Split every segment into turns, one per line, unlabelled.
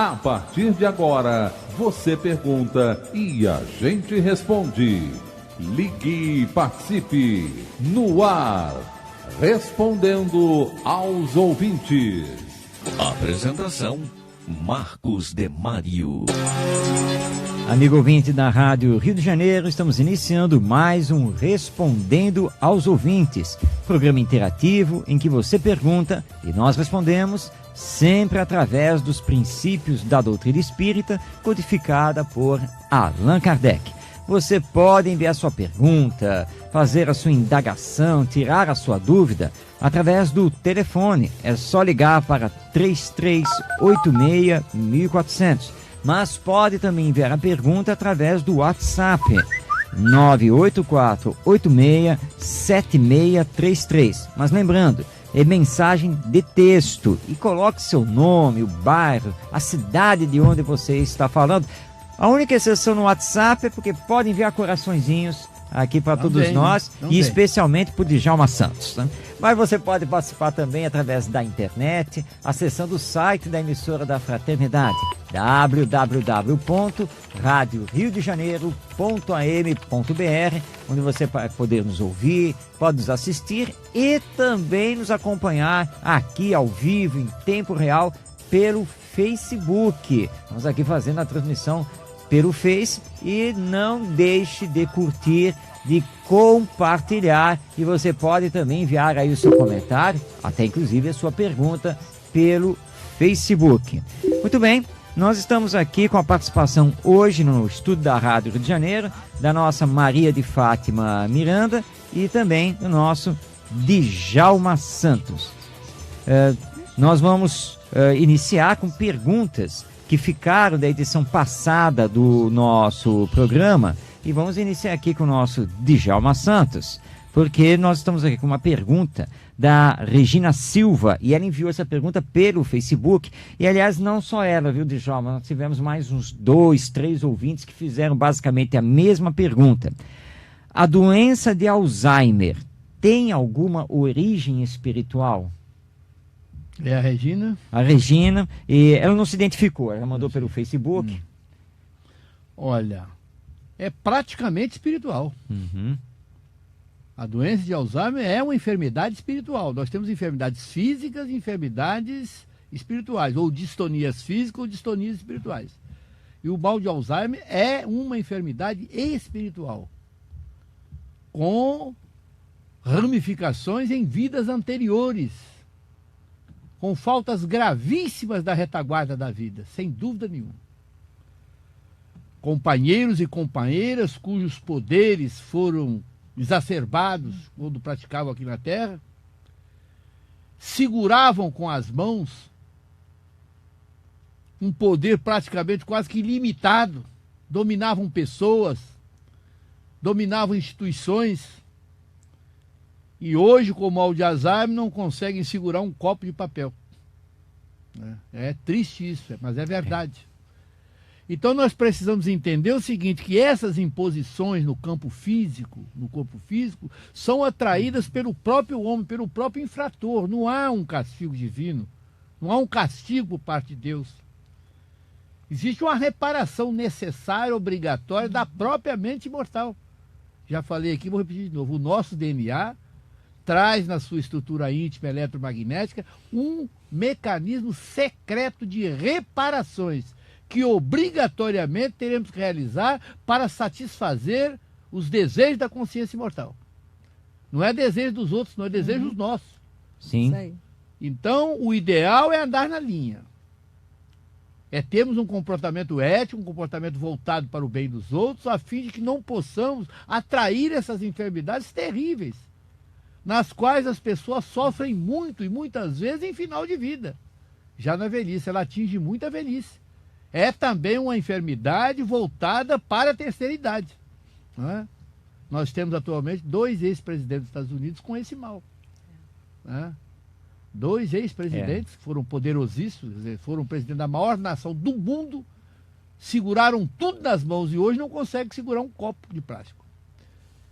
A partir de agora, você pergunta e a gente responde. Ligue e participe no ar, respondendo aos ouvintes.
Apresentação, Marcos Demário.
Amigo ouvinte da Rádio Rio de Janeiro, estamos iniciando mais um Respondendo aos Ouvintes, programa interativo em que você pergunta e nós respondemos, sempre através dos princípios da doutrina espírita, codificada por Allan Kardec. Você pode enviar sua pergunta, fazer a sua indagação, tirar a sua dúvida através do telefone. É só ligar para 3386-1400. Mas pode também enviar a pergunta através do WhatsApp 984867633. Mas lembrando, é mensagem de texto e coloque seu nome, o bairro, a cidade de onde você está falando. A única exceção no WhatsApp é porque pode enviar coraçõezinhos aqui para todos nós e especialmente para o Djalma Santos, né? Mas você pode participar também através da internet, acessando o site da emissora da Fraternidade, www.radioriodejaneiro.am.br, onde você vai poder nos ouvir, pode nos assistir e também nos acompanhar aqui ao vivo, em tempo real, pelo Facebook. Estamos aqui fazendo a transmissão pelo Face e não deixe de curtir, de compartilhar, e você pode também enviar aí o seu comentário, até inclusive a sua pergunta pelo Facebook. Muito bem, nós estamos aqui com a participação hoje no estúdio da Rádio Rio de Janeiro, da nossa Maria de Fátima Miranda e também do nosso Djalma Santos. Nós vamos iniciar com perguntas que ficaram da edição passada do nosso programa e vamos iniciar aqui com o nosso Djalma Santos, porque nós estamos aqui com uma pergunta da Regina Silva e ela enviou essa pergunta pelo Facebook e aliás não só ela, viu, Djalma, nós tivemos mais uns 2, 3 ouvintes que fizeram basicamente a mesma pergunta. A doença de Alzheimer tem alguma origem espiritual?
É a Regina?
A Regina, e ela não se identificou, ela mandou pelo Facebook.
Olha, é praticamente espiritual. A doença de Alzheimer é uma enfermidade espiritual. Nós temos enfermidades físicas e enfermidades espirituais, ou distonias físicas ou distonias espirituais. E o mal de Alzheimer é uma enfermidade espiritual, com ramificações em vidas anteriores, com faltas gravíssimas da retaguarda da vida, sem dúvida nenhuma. Companheiros e companheiras cujos poderes foram exacerbados quando praticavam aqui na Terra, seguravam com as mãos um poder praticamente quase que ilimitado, dominavam pessoas, dominavam instituições, e hoje, com o mal de Alzheimer, não conseguem segurar um copo de papel. É triste isso, mas é verdade. Então nós precisamos entender o seguinte, que essas imposições no campo físico, no corpo físico, são atraídas pelo próprio homem, pelo próprio infrator. Não há um castigo divino, não há um castigo por parte de Deus. Existe uma reparação necessária, obrigatória, da própria mente imortal. Já falei aqui, vou repetir de novo, o nosso DNA traz na sua estrutura íntima eletromagnética um mecanismo secreto de reparações que obrigatoriamente teremos que realizar para satisfazer os desejos da consciência imortal. Não é desejo dos outros, não é desejo nossos.
Sim.
Então, o ideal é andar na linha. É termos um comportamento ético, um comportamento voltado para o bem dos outros, a fim de que não possamos atrair essas enfermidades terríveis, nas quais as pessoas sofrem muito e muitas vezes em final de vida. Já na velhice, ela atinge muita velhice. É também uma enfermidade voltada para a terceira idade. Não é? Nós temos atualmente 2 ex-presidentes dos Estados Unidos com esse mal. Não é? 2 ex-presidentes que foram poderosíssimos, quer dizer, foram presidente da maior nação do mundo, seguraram tudo nas mãos e hoje não conseguem segurar um copo de plástico.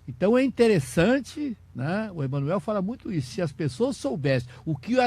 Então é interessante, né? O Emmanuel fala muito isso. Se as pessoas soubessem o que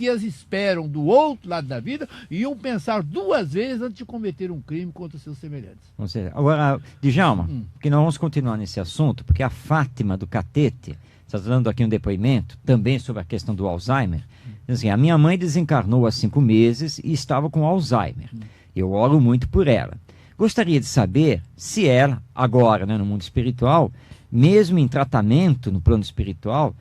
as esperam do outro lado da vida, iam pensar 2 vezes antes de cometer um crime contra seus semelhantes.
Ou seja, agora, Djalma, que nós vamos continuar nesse assunto, porque a Fátima do Catete está dando aqui um depoimento também sobre a questão do Alzheimer. Diz assim, a minha mãe desencarnou há 5 meses e estava com Alzheimer. Eu oro muito por ela. Gostaria de saber se ela, agora, né, no mundo espiritual, mesmo em tratamento no plano espiritual,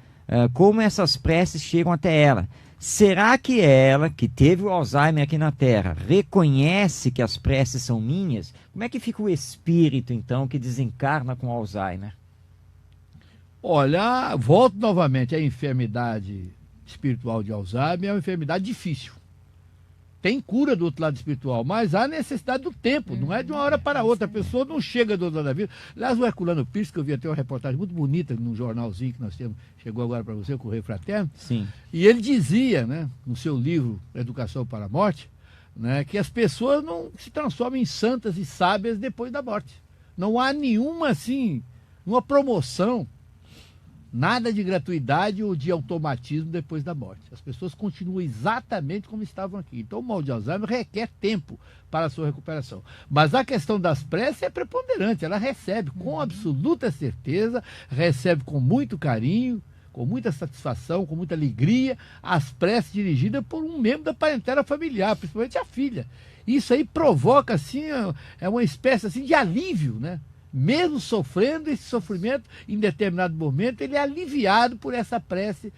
como essas preces chegam até ela. Será que ela, que teve o Alzheimer aqui na Terra, reconhece que as preces são minhas? Como é que fica o espírito, então, que desencarna com Alzheimer?
Olha, volto novamente, a enfermidade espiritual de Alzheimer é uma enfermidade difícil. Tem cura do outro lado espiritual, mas há necessidade do tempo, não é de uma hora para outra. A pessoa não chega do outro lado da vida. Aliás, o Herculano Pires, que eu vi até uma reportagem muito bonita num jornalzinho que nós temos, chegou agora para você, o Correio Fraterno.
Sim.
E ele dizia, né, no seu livro Educação para a Morte, né, que as pessoas não se transformam em santas e sábias depois da morte. Não há nenhuma, assim, uma promoção, nada de gratuidade ou de automatismo depois da morte. As pessoas continuam exatamente como estavam aqui. Então o mal de Alzheimer requer tempo para a sua recuperação. Mas a questão das preces é preponderante. Ela recebe com absoluta certeza, recebe com muito carinho, com muita satisfação, com muita alegria, as preces dirigidas por um membro da parentela familiar, principalmente a filha. Isso aí provoca, assim, é uma espécie assim, de alívio, né? Mesmo sofrendo esse sofrimento, em determinado momento, ele é aliviado por essa prece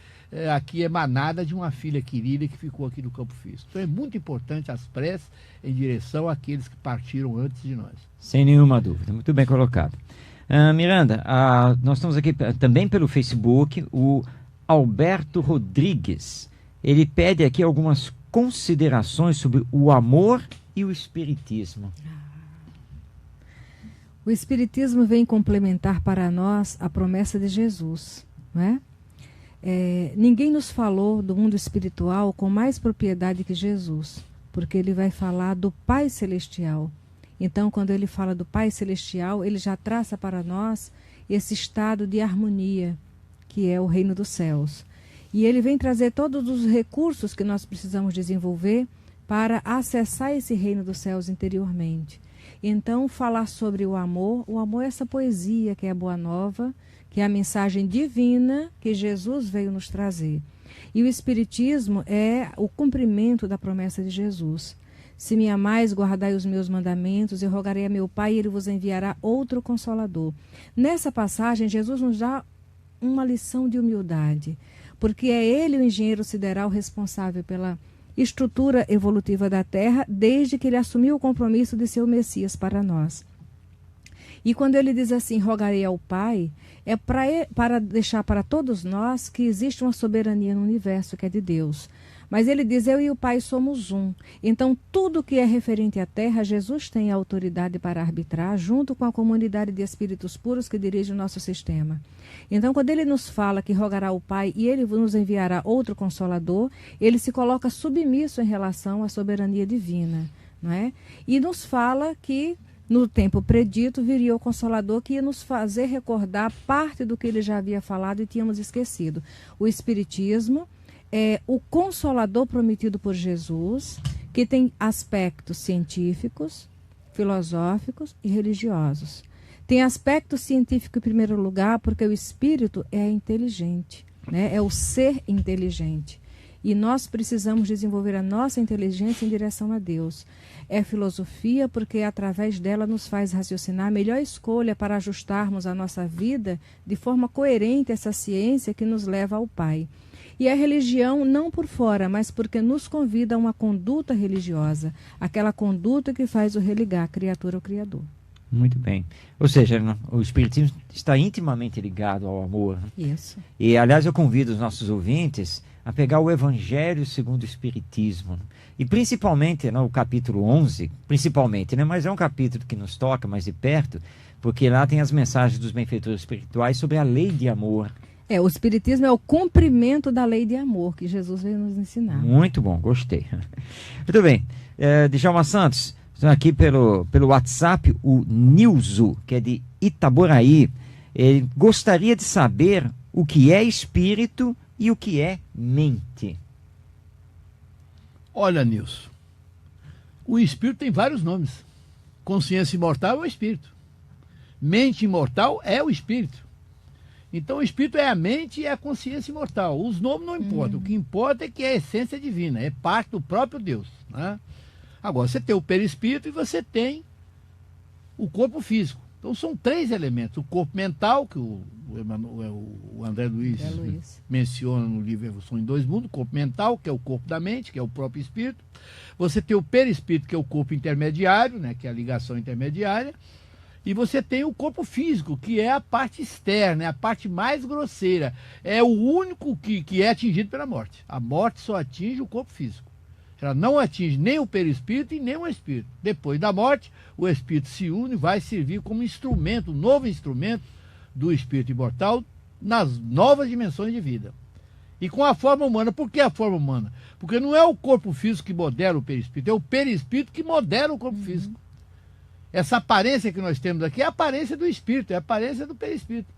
aqui emanada de uma filha querida que ficou aqui no campo físico. Então é muito importante as preces em direção àqueles que partiram antes de nós.
Sem nenhuma dúvida, muito bem colocado. Miranda, nós estamos aqui também pelo Facebook, o Alberto Rodrigues. Ele pede aqui algumas considerações sobre o amor e o espiritismo.
O Espiritismo vem complementar para nós a promessa de Jesus, não é? Ninguém nos falou do mundo espiritual com mais propriedade que Jesus, porque ele vai falar do Pai Celestial. Então, quando ele fala do Pai Celestial, ele já traça para nós esse estado de harmonia, que é o reino dos céus. E ele vem trazer todos os recursos que nós precisamos desenvolver para acessar esse reino dos céus interiormente. Então, falar sobre o amor é essa poesia que é a Boa Nova, que é a mensagem divina que Jesus veio nos trazer. E o Espiritismo é o cumprimento da promessa de Jesus. Se me amais, guardai os meus mandamentos, eu rogarei a meu Pai e ele vos enviará outro Consolador. Nessa passagem, Jesus nos dá uma lição de humildade, porque é ele o engenheiro sideral responsável pela estrutura evolutiva da Terra, desde que ele assumiu o compromisso de ser o Messias para nós. E quando ele diz assim, rogarei ao Pai, é para deixar para todos nós que existe uma soberania no universo, que é de Deus. Mas ele diz, eu e o Pai somos um. Então, tudo que é referente à Terra, Jesus tem a autoridade para arbitrar, junto com a comunidade de espíritos puros que dirige o nosso sistema. Então, quando ele nos fala que rogará ao Pai e ele nos enviará outro Consolador, ele se coloca submisso em relação à soberania divina, não é? E nos fala que no tempo predito viria o Consolador que ia nos fazer recordar parte do que ele já havia falado e tínhamos esquecido. O Espiritismo é o Consolador prometido por Jesus, que tem aspectos científicos, filosóficos e religiosos. Tem aspecto científico em primeiro lugar, porque o espírito é inteligente, né? É o ser inteligente. E nós precisamos desenvolver a nossa inteligência em direção a Deus. É filosofia, porque através dela nos faz raciocinar a melhor escolha para ajustarmos a nossa vida de forma coerente a essa ciência que nos leva ao Pai. E a religião não por fora, mas porque nos convida a uma conduta religiosa, aquela conduta que faz o religar a criatura ao Criador.
Muito bem. Ou seja, o Espiritismo está intimamente ligado ao amor.
Isso.
E, aliás, eu convido os nossos ouvintes a pegar o Evangelho segundo o Espiritismo. E principalmente, o capítulo 11, principalmente, mas é um capítulo que nos toca mais de perto, porque lá tem as mensagens dos benfeitores espirituais sobre a lei de amor.
O Espiritismo é o cumprimento da lei de amor que Jesus veio nos ensinar.
Muito bom, gostei. Muito bem. Djalma Santos, aqui pelo WhatsApp, o Nilzo, que é de Itaboraí. ele gostaria de saber o que é espírito e o que é mente.
Olha, Nilson, o espírito tem vários nomes. Consciência imortal é o espírito. Mente imortal é o espírito. Então o espírito é a mente e é a consciência imortal. Os nomes não importam. O que importa é que é a essência divina, é parte do próprio Deus, né? Agora, você tem o perispírito e você tem o corpo físico. Então são 3 elementos. O corpo mental, que o André Luiz menciona no livro Evolução em Dois Mundos, o corpo mental, que é o corpo da mente, que é o próprio espírito. Você tem o perispírito, que é o corpo intermediário, né, que é a ligação intermediária. E você tem o corpo físico, que é a parte externa, é a parte mais grosseira. É o único que é atingido pela morte. A morte só atinge o corpo físico. Ela não atinge nem o perispírito e nem o espírito. Depois da morte, o espírito se une e vai servir como instrumento, um novo instrumento do espírito imortal nas novas dimensões de vida. E com a forma humana. Por que a forma humana? Porque não é o corpo físico que modela o perispírito, é o perispírito que modela o corpo físico. Essa aparência que nós temos aqui é a aparência do espírito, é a aparência do perispírito.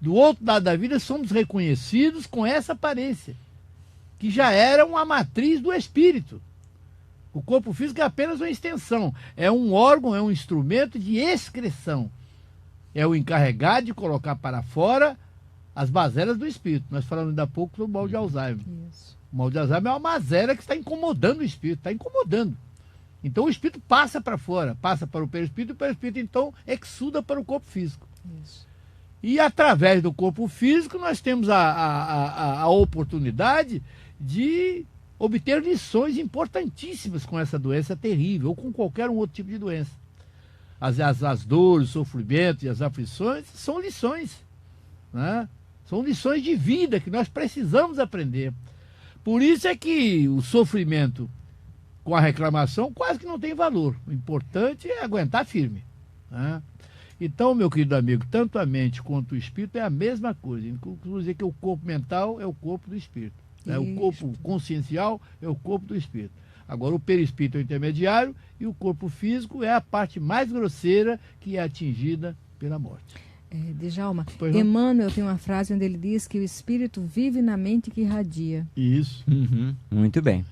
Do outro lado da vida, somos reconhecidos com essa aparência, que já era uma matriz do espírito. O corpo físico é apenas uma extensão, é um órgão, é um instrumento de excreção. É o encarregado de colocar para fora as mazelas do espírito. Nós falamos ainda há pouco sobre o mal de Alzheimer.
Isso.
O mal de Alzheimer é uma mazela que está incomodando o espírito, está incomodando. Então o espírito passa para fora, passa para o perispírito, e o perispírito então exuda para o corpo físico.
Isso.
E através do corpo físico nós temos a oportunidade de obter lições importantíssimas com essa doença terrível, ou com qualquer um outro tipo de doença. As dores, o sofrimento e as aflições são lições, né? São lições de vida que nós precisamos aprender. Por isso é que o sofrimento com a reclamação quase que não tem valor. O importante é aguentar firme, né? Então, meu querido amigo, tanto a mente quanto o espírito é a mesma coisa. Inclusive dizer que o corpo mental é o corpo do espírito, né? O corpo consciencial é o corpo do espírito. Agora, o perispírito é o intermediário e o corpo físico é a parte mais grosseira que é atingida pela morte.
Djalma,
Pois não?
Emmanuel tem uma frase onde ele diz que o espírito vive na mente que irradia.
Isso.
Muito bem.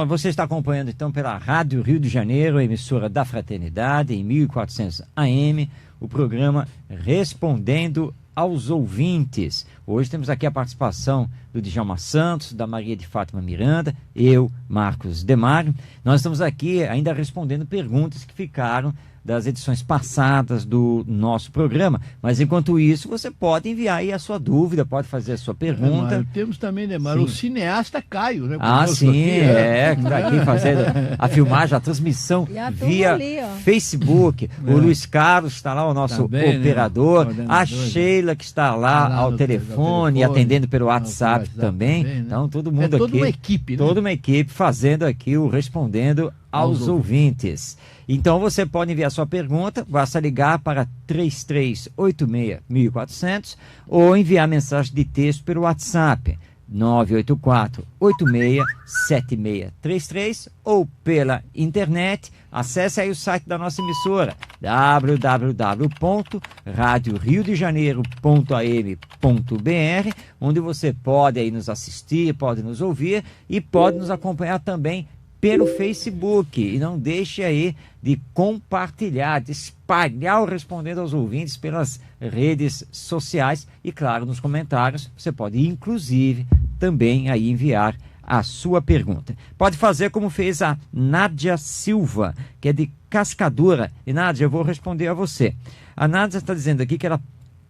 Você está acompanhando então pela Rádio Rio de Janeiro, a emissora da Fraternidade, em 1400 AM, o programa Respondendo aos Ouvintes. Hoje temos aqui a participação do Djalma Santos, da Maria de Fátima Miranda, eu, Marcos Demário. Nós estamos aqui ainda respondendo perguntas que ficaram das edições passadas do nosso programa. Mas enquanto isso, você pode enviar aí a sua dúvida, pode fazer a sua pergunta.
Demário, temos também, Demário, o cineasta Caio, né?
Sim,
aqui,
que está aqui fazendo a filmagem, a transmissão
E a turma
via
ali, ó.
Facebook. O Luiz Carlos está lá, o nosso
Também, né?
operador.
Coordenador,
A Sheila que está lá ao
no
telefone, atendendo pelo WhatsApp também.
né?
Então, todo mundo
toda
aqui.
uma equipe, né?
Toda uma equipe fazendo aqui o Respondendo aos ouvintes. Então você pode enviar sua pergunta, basta ligar para 3386-1400 ou enviar mensagem de texto pelo WhatsApp 984-867633 ou pela internet. Acesse aí o site da nossa emissora www.radioriodejaneiro.am.br, onde você pode aí nos assistir, pode nos ouvir e pode nos acompanhar também pelo Facebook. E não deixe aí de compartilhar, de espalhar o Respondendo aos Ouvintes pelas redes sociais e, claro, nos comentários você pode, inclusive, também aí enviar a sua pergunta. Pode fazer como fez a Nádia Silva, que é de Cascadura. E, Nádia, eu vou responder a você. A Nádia está dizendo aqui que ela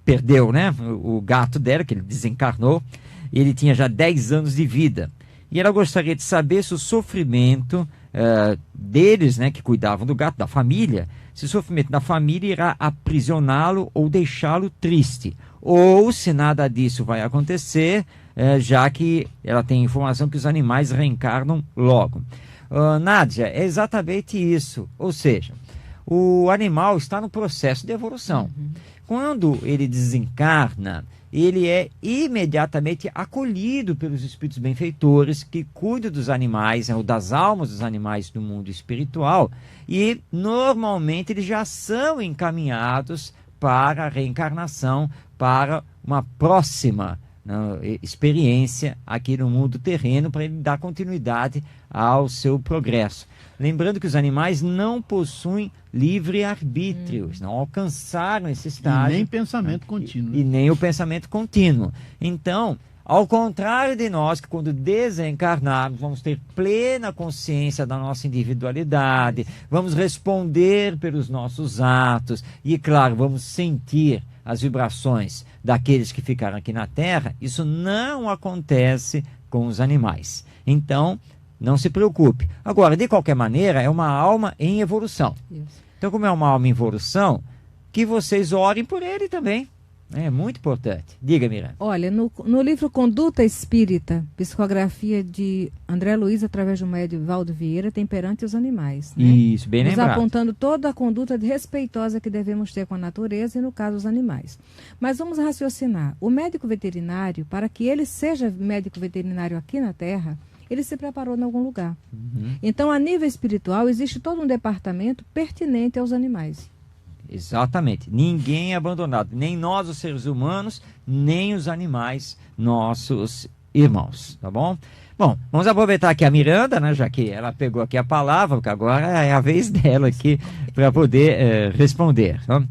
perdeu, né, o gato dela, que ele desencarnou, e ele tinha já 10 anos de vida. E ela gostaria de saber se o sofrimento deles, né, que cuidavam do gato, da família, se o sofrimento da família irá aprisioná-lo ou deixá-lo triste. Ou se nada disso vai acontecer, já que ela tem informação que os animais reencarnam logo. Nádia, é exatamente isso. Ou seja, o animal está no processo de evolução. Quando ele desencarna, ele é imediatamente acolhido pelos espíritos benfeitores que cuidam dos animais, ou das almas dos animais do mundo espiritual, e normalmente eles já são encaminhados para a reencarnação, para uma próxima, né, experiência aqui no mundo terreno, para ele dar continuidade ao seu progresso. Lembrando que os animais não possuem livre-arbítrio, não alcançaram esse estágio.
E nem pensamento contínuo.
E nem o pensamento contínuo. Então, ao contrário de nós, que quando desencarnarmos, vamos ter plena consciência da nossa individualidade, vamos responder pelos nossos atos e, claro, vamos sentir as vibrações daqueles que ficaram aqui na Terra. Isso não acontece com os animais. Então, não se preocupe. Agora, de qualquer maneira, é uma alma em evolução.
Isso.
Então, como é uma alma em evolução, que vocês orem por ele também. É muito importante. Diga, Miranda.
Olha, no livro Conduta Espírita, psicografia de André Luiz, através do médium Valdo Vieira, tem Perante os Animais. Né?
Isso, bem
Nos
lembrado.
apontando toda a conduta respeitosa que devemos ter com a natureza e, no caso, os animais. Mas vamos raciocinar. O médico veterinário, para que ele seja médico veterinário aqui na Terra, ele se preparou em algum lugar. Então, a nível espiritual, existe todo um departamento pertinente aos animais.
Exatamente. Ninguém é abandonado. Nem nós, os seres humanos, nem os animais, nossos irmãos. Tá bom? Bom, vamos aproveitar aqui a Miranda, né, já que ela pegou aqui a palavra, porque agora é a vez dela aqui para poder responder. Tá?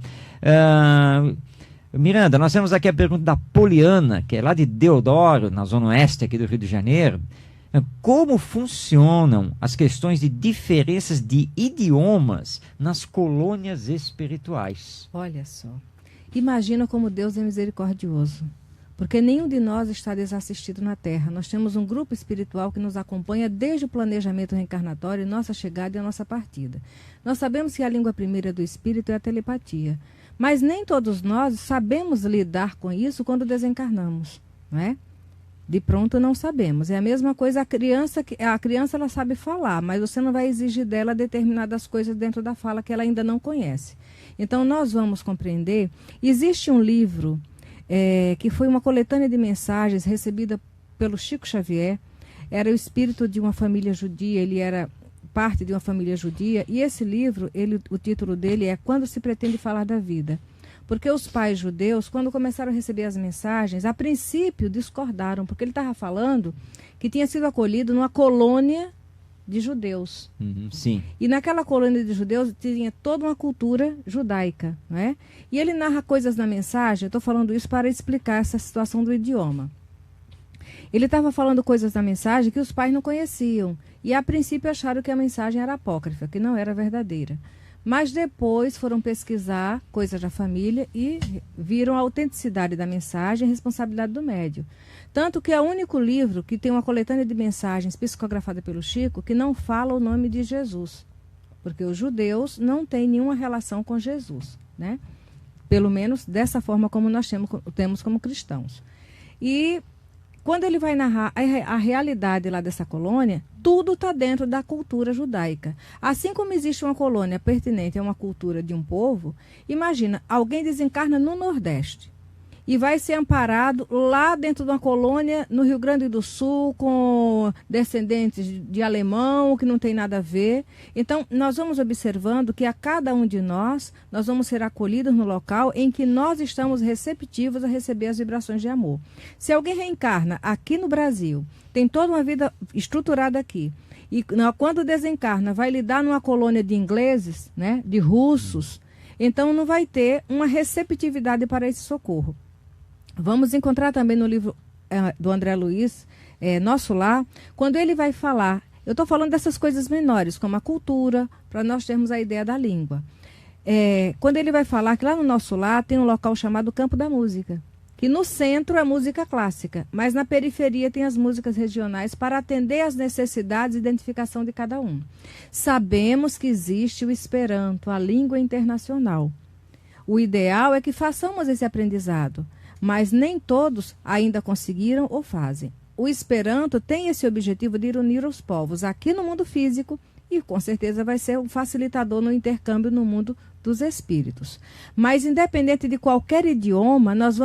Miranda, nós temos aqui a pergunta da Poliana, que é lá de Deodoro, na zona oeste aqui do Rio de Janeiro. Como funcionam as questões de diferenças de idiomas nas colônias espirituais?
Olha só. Imagina como Deus é misericordioso. Porque nenhum de nós está desassistido na Terra. Nós temos um grupo espiritual que nos acompanha desde o planejamento reencarnatório, nossa chegada e a nossa partida. Nós sabemos que a língua primeira do espírito é a telepatia. Mas nem todos nós sabemos lidar com isso quando desencarnamos, não é? De pronto não sabemos. É a mesma coisa a criança ela sabe falar, mas você não vai exigir dela determinadas coisas dentro da fala que ela ainda não conhece. Então nós vamos compreender. Existe um livro que foi uma coletânea de mensagens recebida pelo Chico Xavier. Era o espírito de uma família judia, ele era parte de uma família judia, e esse livro, o título dele é Quando se pretende falar da vida. Porque os pais judeus, quando começaram a receber as mensagens, a princípio discordaram, porque ele estava falando que tinha sido acolhido numa colônia de judeus.
Sim.
E naquela colônia de judeus tinha toda uma cultura judaica, não é? E ele narra coisas na mensagem, eu estou falando isso para explicar essa situação do idioma. Ele estava falando coisas na mensagem que os pais não conheciam. E a princípio acharam que a mensagem era apócrifa, que não era verdadeira. Mas depois foram pesquisar coisas da família e viram a autenticidade da mensagem e a responsabilidade do médium. Tanto que é o único livro que tem uma coletânea de mensagens psicografada pelo Chico que não fala o nome de Jesus. Porque os judeus não têm nenhuma relação com Jesus, né? Pelo menos dessa forma como nós temos como cristãos. E quando ele vai narrar a realidade lá dessa colônia, tudo está dentro da cultura judaica. Assim como existe uma colônia pertinente a uma cultura de um povo, imagina, alguém desencarna no Nordeste e vai ser amparado lá dentro de uma colônia no Rio Grande do Sul, com descendentes de alemão, que não tem nada a ver. Então, nós vamos observando que a cada um de nós vamos ser acolhidos no local em que nós estamos receptivos a receber as vibrações de amor. Se alguém reencarna aqui no Brasil, tem toda uma vida estruturada aqui, e quando desencarna vai lidar numa colônia de ingleses, né, de russos, então não vai ter uma receptividade para esse socorro. Vamos encontrar também no livro do André Luiz, Nosso Lar, quando ele vai falar, eu estou falando dessas coisas menores, como a cultura, para nós termos a ideia da língua. Quando ele vai falar que lá no Nosso Lar tem um local chamado Campo da Música, que no centro é música clássica, mas na periferia tem as músicas regionais para atender às necessidades e identificação de cada um. Sabemos que existe o Esperanto, a língua internacional. O ideal é que façamos esse aprendizado, mas nem todos ainda conseguiram ou fazem. O Esperanto tem esse objetivo de unir os povos aqui no mundo físico e com certeza vai ser um facilitador no intercâmbio no mundo dos espíritos. Mas independente de qualquer idioma, nós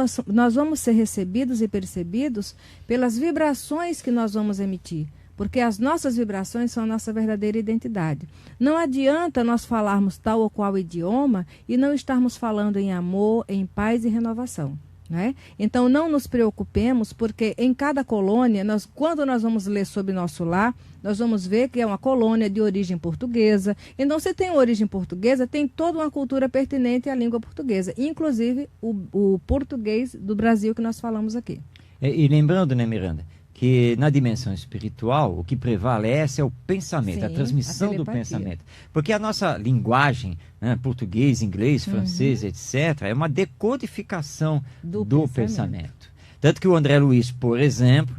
vamos ser recebidos e percebidos pelas vibrações que nós vamos emitir. Porque as nossas vibrações são a nossa verdadeira identidade. Não adianta nós falarmos tal ou qual idioma e não estarmos falando em amor, em paz e renovação. Né? Então não nos preocupemos, porque em cada colônia, quando nós vamos ler sobre nosso lar, nós vamos ver que é uma colônia de origem portuguesa. Então, se tem origem portuguesa, tem toda uma cultura pertinente à língua portuguesa, inclusive o português do Brasil que nós falamos aqui.
E lembrando, né, Miranda, que na dimensão espiritual o que prevalece é o pensamento, a transmissão do pensamento. Porque a nossa linguagem, né, português, inglês, francês, etc., é uma decodificação do pensamento. Tanto que o André Luiz, por exemplo,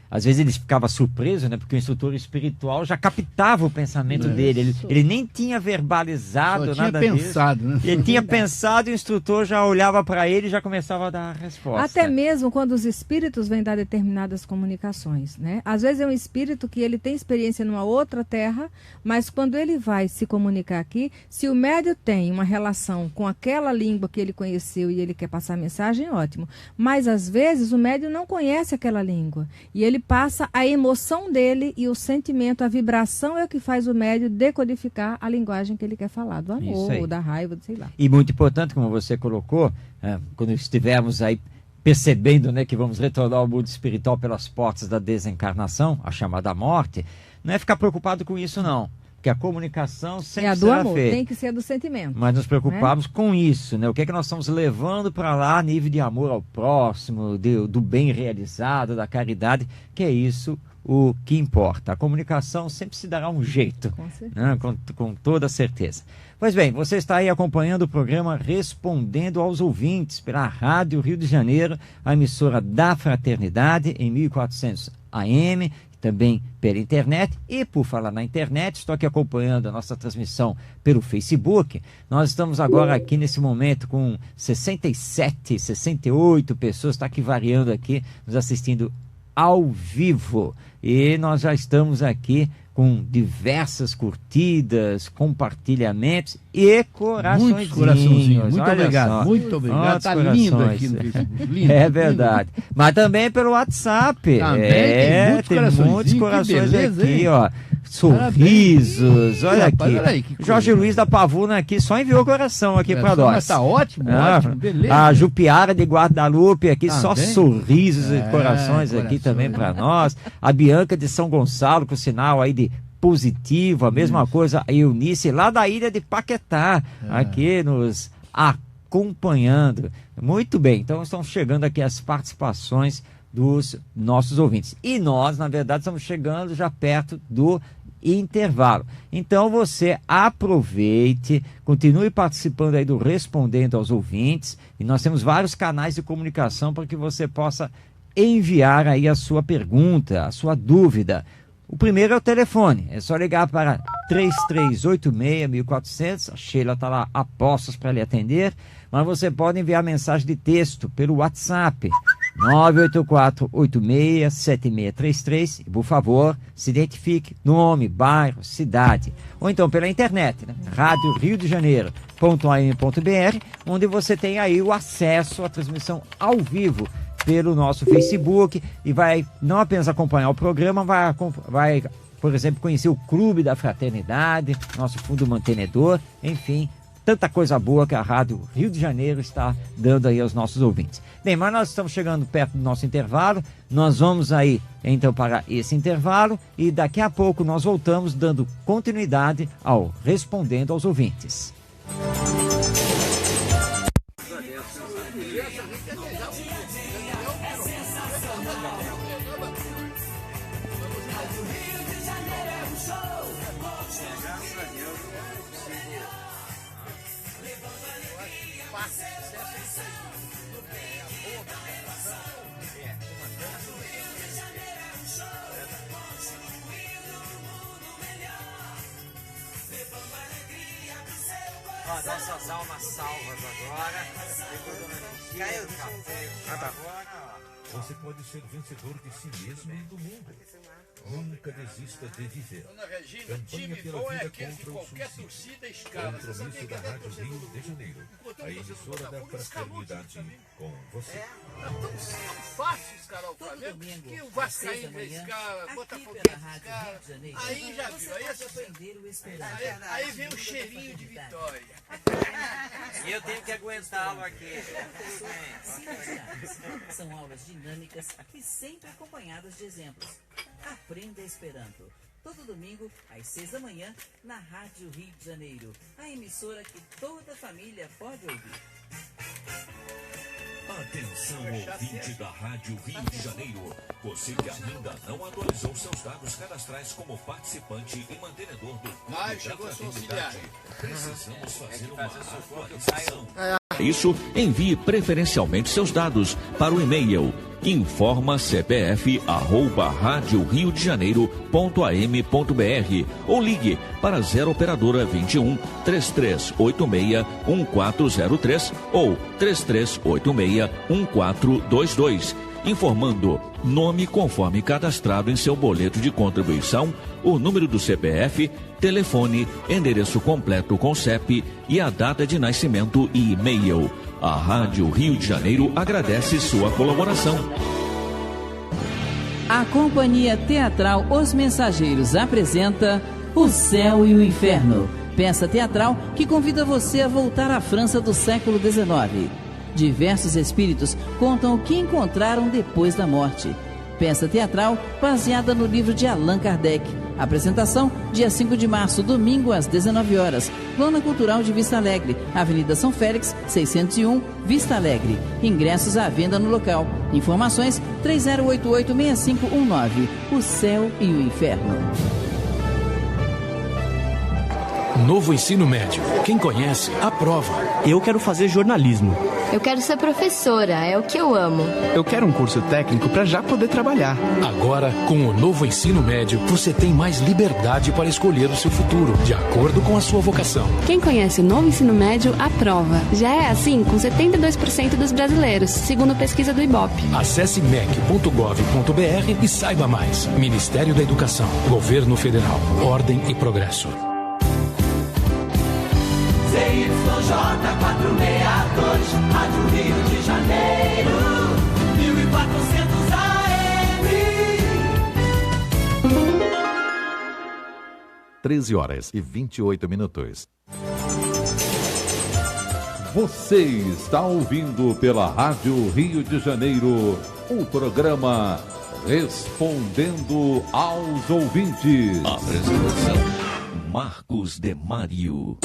às vezes ele ficava surpreso, né, porque o instrutor espiritual já captava o pensamento dele. Ele nem tinha verbalizado nada disso.
Né?
Ele tinha pensado e o instrutor já olhava para ele e já começava a dar a resposta.
Até mesmo quando os espíritos vêm dar determinadas comunicações, né? Às vezes é um espírito que ele tem experiência numa outra terra, mas quando ele vai se comunicar aqui, se o médium tem uma relação com aquela língua que ele conheceu e ele quer passar a mensagem, ótimo. Mas às vezes o médium não conhece aquela língua e ele passa a emoção dele e o sentimento, a vibração é o que faz o médium decodificar a linguagem que ele quer falar, do amor, ou da raiva, sei lá.
E muito importante, como você colocou, quando estivermos aí percebendo, né, que vamos retornar ao mundo espiritual pelas portas da desencarnação, a chamada morte, não é ficar preocupado com isso não. Porque a comunicação sempre
do
será
amor,
feita.
tem que ser do sentimento.
Mas nos preocupamos com isso, né? O que é que nós estamos levando para lá a nível de amor ao próximo, do bem realizado, da caridade, que é isso o que importa. A comunicação sempre se dará um jeito, né? Com toda certeza. Pois bem, você está aí acompanhando o programa Respondendo aos Ouvintes, pela Rádio Rio de Janeiro, a emissora da Fraternidade, em 1400 AM, também pela internet. E por falar na internet, estou aqui acompanhando a nossa transmissão pelo Facebook. Nós estamos agora aqui nesse momento com 67, 68 pessoas, está aqui variando aqui, nos assistindo ao vivo. E nós já estamos aqui com diversas curtidas, compartilhamentos e corações.
Muitos coraçõezinhos. Muito obrigado, muito obrigado. Está lindo aqui no Facebook. Lindo,
é verdade. Lindo. Mas também pelo WhatsApp.
Também tem muitos
corações
beleza,
aqui,
hein?
ó. Sorrisos, olha aqui.
Olha aí,
Jorge Luiz da Pavuna aqui só enviou coração aqui para nós.
Mas tá ótimo, ótimo, beleza.
A Jupiara de Guadalupe aqui, só sorrisos e corações aqui também para nós. A Bianca de São Gonçalo, com sinal aí de positivo, a mesma coisa, a Eunice lá da ilha de Paquetá, aqui nos acompanhando. Muito bem, então estão chegando aqui as participações dos nossos ouvintes. E nós, na verdade, estamos chegando já perto do intervalo. Então você aproveite, continue participando aí do Respondendo aos Ouvintes, e nós temos vários canais de comunicação para que você possa enviar aí a sua pergunta, a sua dúvida. O primeiro é o telefone, é só ligar para 3386-1400, a Sheila está lá a postos para lhe atender, mas você pode enviar mensagem de texto pelo WhatsApp, 984-867633, e por favor, se identifique, nome, bairro, cidade, ou então pela internet, né? Rádio Rio de Janeiro.am.br, onde você tem aí o acesso à transmissão ao vivo pelo nosso Facebook e vai não apenas acompanhar o programa, vai, por exemplo, conhecer o Clube da Fraternidade, nosso fundo mantenedor, enfim, tanta coisa boa que a Rádio Rio de Janeiro está dando aí aos nossos ouvintes. Bem, mas nós estamos chegando perto do nosso intervalo, nós vamos aí então para esse intervalo e daqui a pouco nós voltamos dando continuidade ao Respondendo aos Ouvintes. Nossas almas salvas agora.
Você pode ser vencedor de si mesmo e do mundo. Nunca desista de viver.
Dona Regina,
Campanha
time
pela
bom é
vida
aquele que
contra o
qualquer
suicídio.
torcida escala. Você sabia
Compromisso
que
da
até
Rádio
torcedor
Rio
do
de Janeiro.
Enquanto
A
um torcedor
emissora
do
da
Botafogo escalou o time
fraternidade
também.
com você.
Tá tão fácil escalar o Flamengo que o Vascaíno escala, Botafoguense escala. Aí já viu, aí vem o cheirinho de vitória.
E eu tenho que aguentá-lo aqui.
São aulas dinâmicas e sempre acompanhadas de exemplos. Aprenda Esperanto. Todo domingo, às 6 da manhã, na Rádio Rio de Janeiro. A emissora que toda família pode ouvir.
Atenção, ouvinte da Rádio Rio de Janeiro. Você que ainda não atualizou seus dados cadastrais como participante e mantenedor do
Mas chegou a sua auxiliar.
Precisamos fazer uma atualização. Isso, envie preferencialmente seus dados para o e-mail informacpf@radioriodejaneiro.am.br ou ligue para 0 operadora 21 3386 1403 ou 3386 1422, informando nome conforme cadastrado em seu boleto de contribuição, o número do CPF, telefone, endereço completo com CEP e a data de nascimento e e-mail. A Rádio Rio de Janeiro agradece sua colaboração.
A Companhia Teatral Os Mensageiros apresenta O Céu e o Inferno, peça teatral que convida você a voltar à França do século XIX. Diversos espíritos contam o que encontraram depois da morte. Peça teatral baseada no livro de Allan Kardec. Apresentação, dia 5 de março, domingo, às 19 horas. Lona Cultural de Vista Alegre, Avenida São Félix, 601, Vista Alegre. Ingressos à venda no local. Informações, 3088-6519. O Céu e o Inferno.
Novo ensino médio. Quem conhece, aprova.
Eu quero fazer jornalismo.
Eu quero ser professora, é o que eu amo.
Eu quero um curso técnico para já poder trabalhar.
Agora, com o novo ensino médio, você tem mais liberdade para escolher o seu futuro, de acordo com a sua vocação.
Quem conhece o novo ensino médio, aprova. Já é assim com 72% dos brasileiros, segundo pesquisa do Ibope.
Acesse mec.gov.br e saiba mais. Ministério da Educação, Governo Federal, Ordem e Progresso.
ZYJ 462, Rádio Rio de Janeiro, 1400 AM.
13h28.
Você está ouvindo pela Rádio Rio de Janeiro o programa Respondendo aos Ouvintes.
Apresentação Marcos Demário.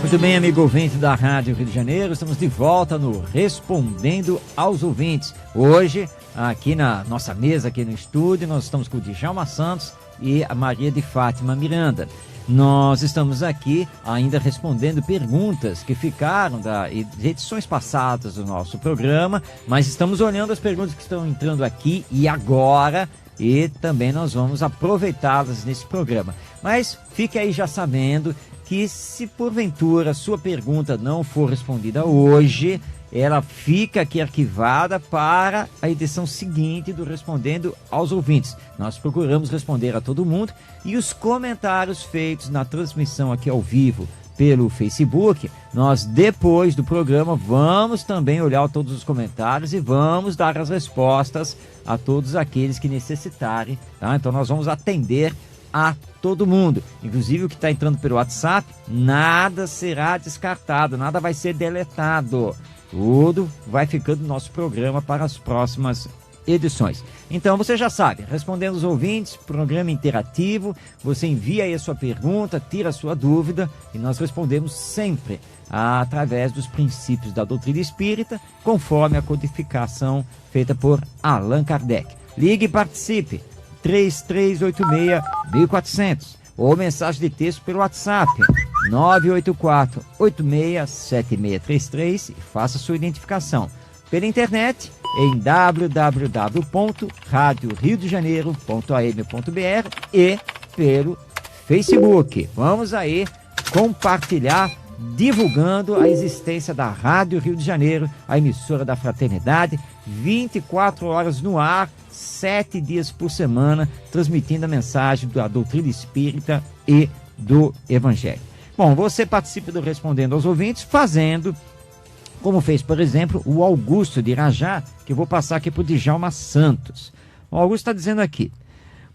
Muito bem, amigo ouvinte da Rádio Rio de Janeiro, estamos de volta no Respondendo aos Ouvintes. Hoje, aqui na nossa mesa, aqui no estúdio, nós estamos com o Djalma Santos e a Maria de Fátima Miranda. Nós estamos aqui ainda respondendo perguntas que ficaram de edições passadas do nosso programa, mas estamos olhando as perguntas que estão entrando aqui e agora, e também nós vamos aproveitá-las nesse programa. Mas fique aí já sabendo que se porventura sua pergunta não for respondida hoje, ela fica aqui arquivada para a edição seguinte do Respondendo aos Ouvintes. Nós procuramos responder a todo mundo e os comentários feitos na transmissão aqui ao vivo pelo Facebook, nós depois do programa vamos também olhar todos os comentários e vamos dar as respostas a todos aqueles que necessitarem, tá? Então nós vamos atender a todo mundo, inclusive o que está entrando pelo WhatsApp, nada será descartado, nada vai ser deletado, tudo vai ficando no nosso programa para as próximas edições. Então você já sabe, Respondendo aos Ouvintes, programa interativo, você envia aí a sua pergunta, tira a sua dúvida e nós respondemos sempre através dos princípios da doutrina espírita, conforme a codificação feita por Allan Kardec. Ligue e participe, 3386-1400, ou mensagem de texto pelo WhatsApp, 984-867633, e faça sua identificação. Pela internet, em www.radioriodejaneiro.am.br e pelo Facebook. Vamos aí compartilhar, divulgando a existência da Rádio Rio de Janeiro, a emissora da Fraternidade, 24 horas no ar, 7 dias por semana, transmitindo a mensagem da doutrina espírita e do Evangelho. Bom, você participa do Respondendo aos Ouvintes fazendo, como fez, por exemplo, o Augusto de Irajá, que eu vou passar aqui para o Djalma Santos. O Augusto está dizendo aqui: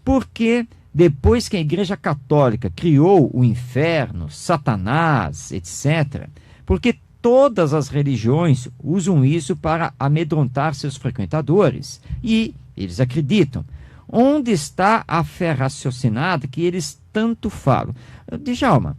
porque depois que a Igreja Católica criou o inferno, Satanás, etc., porque todas as religiões usam isso para amedrontar seus frequentadores. E eles acreditam. Onde está a fé raciocinada que eles tanto falam? Djalma,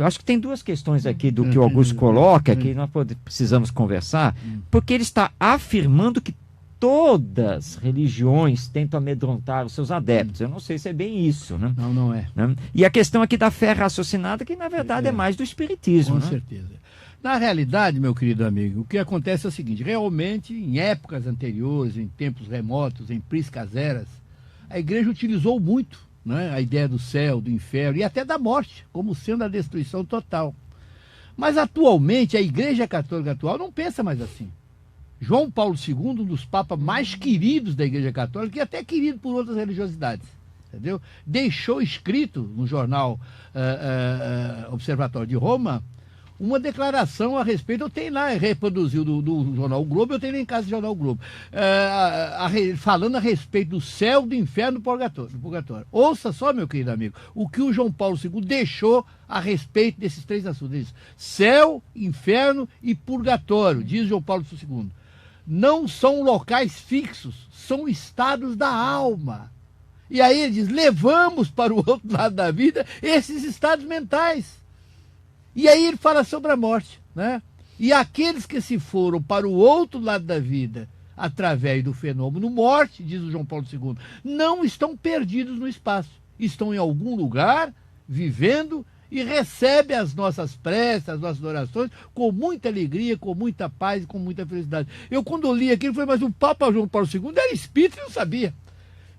acho que tem duas questões aqui do que o Augusto coloca, que nós precisamos conversar, porque ele está afirmando que todas as religiões tentam amedrontar os seus adeptos. Eu não sei se é bem isso, né?
Não é.
E a questão aqui da fé raciocinada, que na verdade é mais do espiritismo.
Com certeza. Na realidade, meu querido amigo, o que acontece é o seguinte: realmente, em épocas anteriores, em tempos remotos, em priscas eras, a igreja utilizou muito, né, a ideia do céu, do inferno e até da morte, como sendo a destruição total. Mas atualmente, a Igreja Católica atual não pensa mais assim. João Paulo II, um dos papas mais queridos da Igreja Católica, e até querido por outras religiosidades, entendeu? Deixou escrito no jornal Observatório de Roma uma declaração a respeito. Eu tenho lá, reproduziu do jornal o Globo, eu tenho lá em casa do jornal o Globo, falando a respeito do céu, do inferno e do purgatório. Ouça só, meu querido amigo, o que o João Paulo II deixou a respeito desses três assuntos. Ele diz: céu, inferno e purgatório, diz João Paulo II. Não são locais fixos, são estados da alma. E aí ele diz: levamos para o outro lado da vida esses estados mentais. E aí ele fala sobre a morte, né? E aqueles que se foram para o outro lado da vida através do fenômeno morte, diz o João Paulo II, não estão perdidos no espaço. Estão em algum lugar, vivendo, e recebem as nossas preces, as nossas orações, com muita alegria, com muita paz e com muita felicidade. Eu, quando li aquilo, falei: mas o Papa João Paulo II era espírita e não sabia.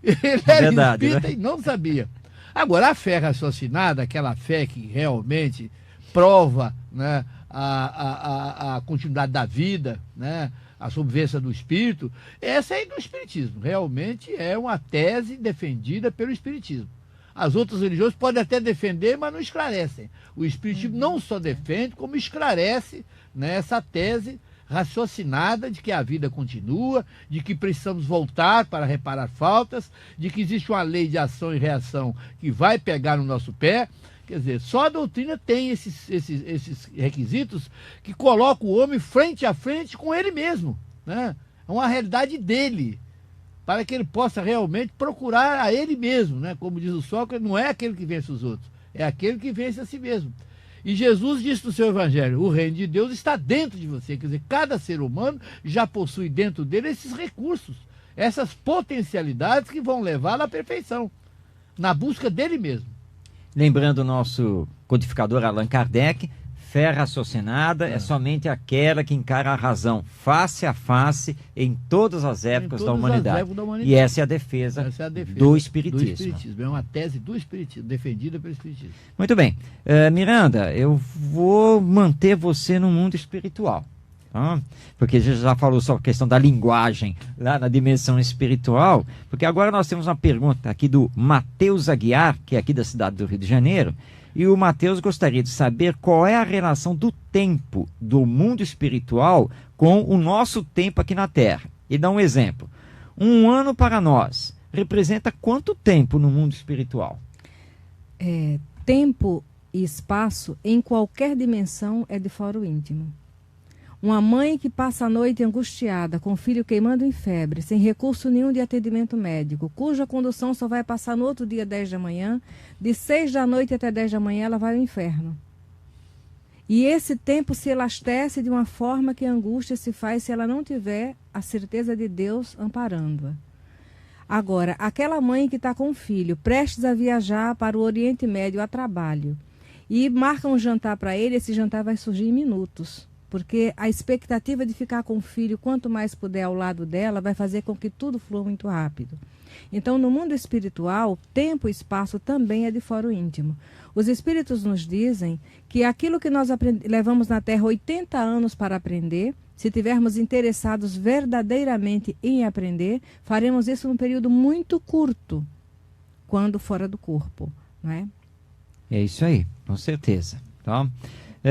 Ele era espírita, né? E não sabia. Agora, a fé raciocinada, aquela fé que realmente prova, né, a continuidade da vida, né, a sobrevivência do espírito, essa é do espiritismo. Realmente é uma tese defendida pelo espiritismo. As outras religiões podem até defender, mas não esclarecem. O espiritismo não só defende, como esclarece, né, essa tese raciocinada de que a vida continua, de que precisamos voltar para reparar faltas, de que existe uma lei de ação e reação que vai pegar no nosso pé. Quer dizer, só a doutrina tem esses requisitos que colocam o homem frente a frente com ele mesmo, né? É uma realidade dele, para que ele possa realmente procurar a ele mesmo, né? Como diz o Sócrates, não é aquele que vence os outros, é aquele que vence a si mesmo. E Jesus disse no seu Evangelho: o reino de Deus está dentro de você. Quer dizer, cada ser humano já possui dentro dele esses recursos, essas potencialidades que vão levá-lo à perfeição, na busca dele mesmo.
Lembrando o nosso codificador Allan Kardec: fé raciocinada é somente aquela que encara a razão face a face em todas as épocas da humanidade. E essa é a defesa, do Espiritismo.
É uma tese do Espiritismo, defendida pelo Espiritismo.
Muito bem. Miranda, eu vou manter você no mundo espiritual. Porque a gente já falou sobre a questão da linguagem lá na dimensão espiritual, porque agora nós temos uma pergunta aqui do Matheus Aguiar, que é aqui da cidade do Rio de Janeiro, e o Matheus gostaria de saber qual é a relação do tempo do mundo espiritual com o nosso tempo aqui na Terra. E dá um exemplo: um ano para nós representa quanto tempo no mundo espiritual?
Tempo e espaço em qualquer dimensão é de fórum íntimo. Uma mãe que passa a noite angustiada, com o filho queimando em febre, sem recurso nenhum de atendimento médico, cuja condução só vai passar no outro dia 10 da manhã, de 6 da noite até 10 da manhã ela vai ao inferno. E esse tempo se elastece de uma forma que a angústia se faz se ela não tiver a certeza de Deus amparando-a. Agora, aquela mãe que está com o filho, prestes a viajar para o Oriente Médio a trabalho, e marca um jantar para ele, esse jantar vai surgir em minutos. Porque a expectativa de ficar com o filho, quanto mais puder ao lado dela, vai fazer com que tudo flua muito rápido. Então, no mundo espiritual, tempo e espaço também é de fórum íntimo. Os espíritos nos dizem que aquilo que nós levamos na Terra 80 anos para aprender, Se tivermos interessados verdadeiramente em aprender, faremos isso num período muito curto, quando fora do corpo, não é?
É isso aí, com certeza. Então,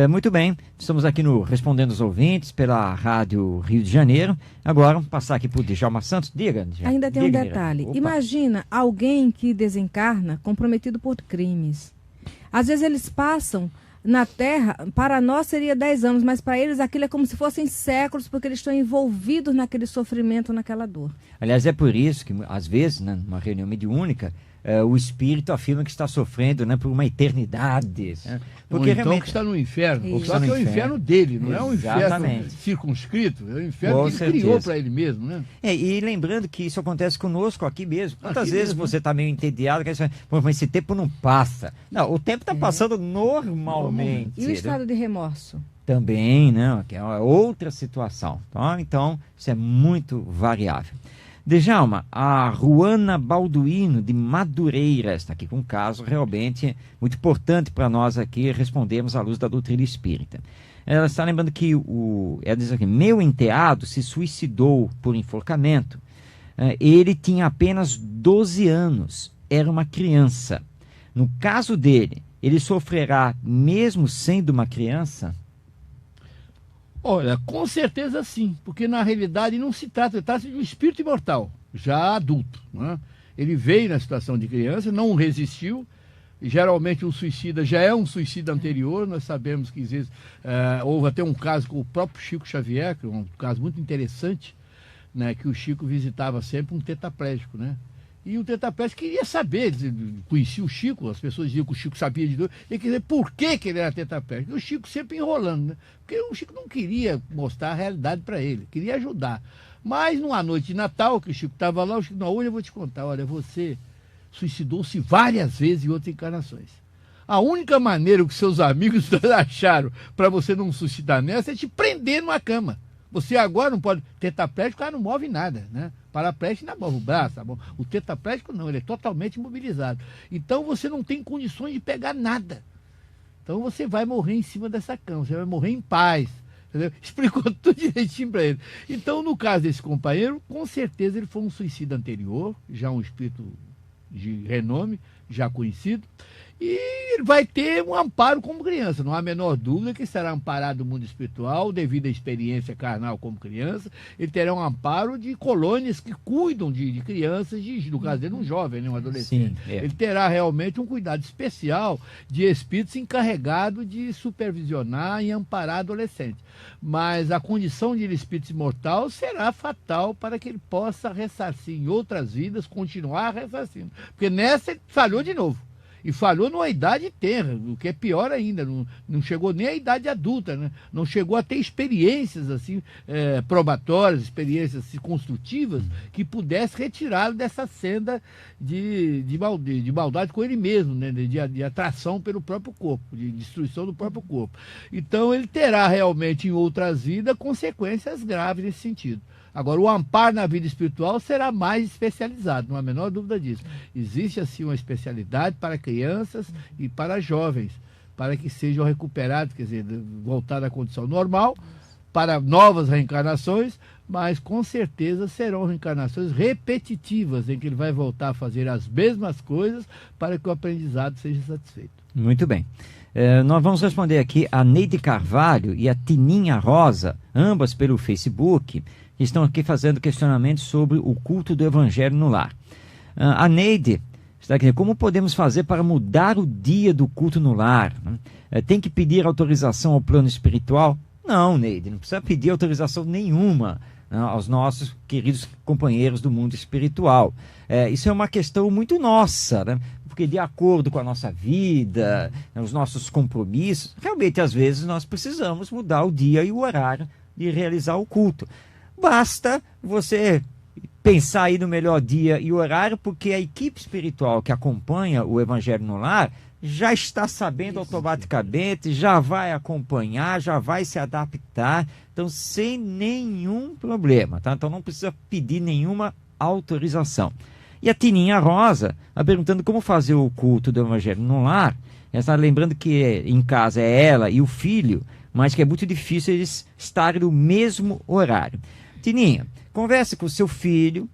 muito bem, estamos aqui no Respondendo aos Ouvintes, pela Rádio Rio de Janeiro. Agora, vamos passar aqui para o Djalma Santos. Diga, Djalma.
Ainda tem um detalhe.
Opa.
Imagina alguém que desencarna comprometido por crimes. Às vezes eles passam na Terra, para nós seria 10 anos, mas para eles aquilo é como se fossem séculos, porque eles estão envolvidos naquele sofrimento, naquela dor.
Aliás, é por isso que, às vezes, né, numa reunião mediúnica, o espírito afirma que está sofrendo, né, por uma eternidade. Né?
Porque então realmente que está no inferno. Só que é o inferno dele, não é um inferno circunscrito, é o inferno que ele criou para ele mesmo. Né?
E lembrando que isso acontece conosco aqui mesmo. Quantas vezes você está meio entediado, que você fala, mas esse tempo não passa. Não, o tempo está passando normalmente.
E o estado de remorso?
Também, né? Que é outra situação. Tá? Então, isso é muito variável. Djalma, a Ruana Balduino de Madureira está aqui com um caso realmente muito importante para nós aqui respondermos à luz da doutrina espírita. Ela está lembrando que ela diz aqui, meu enteado se suicidou por enforcamento. Ele tinha apenas 12 anos, era uma criança. No caso dele, ele sofrerá mesmo sendo uma criança?
Olha, com certeza sim, porque na realidade não se trata, trata de um espírito imortal, já adulto. Né? Ele veio na situação de criança, não resistiu, e geralmente um suicida já é um suicida anterior, nós sabemos que existe, houve até um caso com o próprio Chico Xavier, que é um caso muito interessante, né, que o Chico visitava sempre um tetraplégico, né? E o tetraplégico queria saber, conhecia o Chico, as pessoas diziam que o Chico sabia de tudo, ele queria saber por que ele era tetraplégico. E o Chico sempre enrolando, né? Porque o Chico não queria mostrar a realidade para ele, queria ajudar. Mas numa noite de Natal, que o Chico estava lá, o Chico, não, hoje eu vou te contar, olha, você suicidou-se várias vezes em outras encarnações. A única maneira que seus amigos acharam para você não suicidar nessa é te prender numa cama. Você agora não pode. Tetraplégico, o cara não move nada, né? Paraplégico ainda move o braço, tá bom? O tetraplégico não, ele é totalmente imobilizado. Então você não tem condições de pegar nada. Então você vai morrer em cima dessa cama, você vai morrer em paz. Entendeu? Explicou tudo direitinho para ele. Então, no caso desse companheiro, com certeza ele foi um suicida anterior, já um espírito de renome, já conhecido. E ele vai ter um amparo como criança, não há a menor dúvida que será amparado no mundo espiritual devido à experiência carnal como criança. Ele terá um amparo de colônias que cuidam de crianças, no caso dele um jovem, né, um adolescente. Sim, Ele terá realmente um cuidado especial de espíritos encarregados de supervisionar e amparar adolescentes. Mas a condição de espírito imortal será fatal para que ele possa ressarcir em outras vidas, continuar ressarcindo. Porque nessa ele falhou de novo. E falhou numa idade tenra, o que é pior ainda, não chegou nem à idade adulta, né? Não chegou a ter experiências assim, probatórias, experiências assim, construtivas, que pudesse retirá-lo dessa senda de maldade com ele mesmo, né? de atração pelo próprio corpo, de destruição do próprio corpo. Então ele terá realmente em outras vidas consequências graves nesse sentido. Agora, o amparo na vida espiritual será mais especializado, não há a menor dúvida disso. Existe, assim, uma especialidade para crianças e para jovens, para que sejam recuperados, quer dizer, voltar à condição normal, para novas reencarnações, mas com certeza serão reencarnações repetitivas, em que ele vai voltar a fazer as mesmas coisas para que o aprendizado seja satisfeito.
Muito bem. Nós vamos responder aqui a Neide Carvalho e a Tininha Rosa, ambas pelo Facebook, que estão aqui fazendo questionamentos sobre o culto do Evangelho no lar. A Neide está aqui, como podemos fazer para mudar o dia do culto no lar? Tem que pedir autorização ao plano espiritual? Não, Neide, não precisa pedir autorização nenhuma aos nossos queridos companheiros do mundo espiritual. Isso é uma questão muito nossa, né? Porque de acordo com a nossa vida, os nossos compromissos, realmente às vezes nós precisamos mudar o dia e o horário de realizar o culto. Basta você pensar aí no melhor dia e horário, porque a equipe espiritual que acompanha o Evangelho no Lar já está sabendo automaticamente, já vai acompanhar, já vai se adaptar, então sem nenhum problema, tá? Então não precisa pedir nenhuma autorização. E a Tininha Rosa está perguntando como fazer o culto do Evangelho no Lar. Ela está lembrando que em casa é ela e o filho, mas que é muito difícil eles estarem no mesmo horário. Tininha, converse com o seu filho,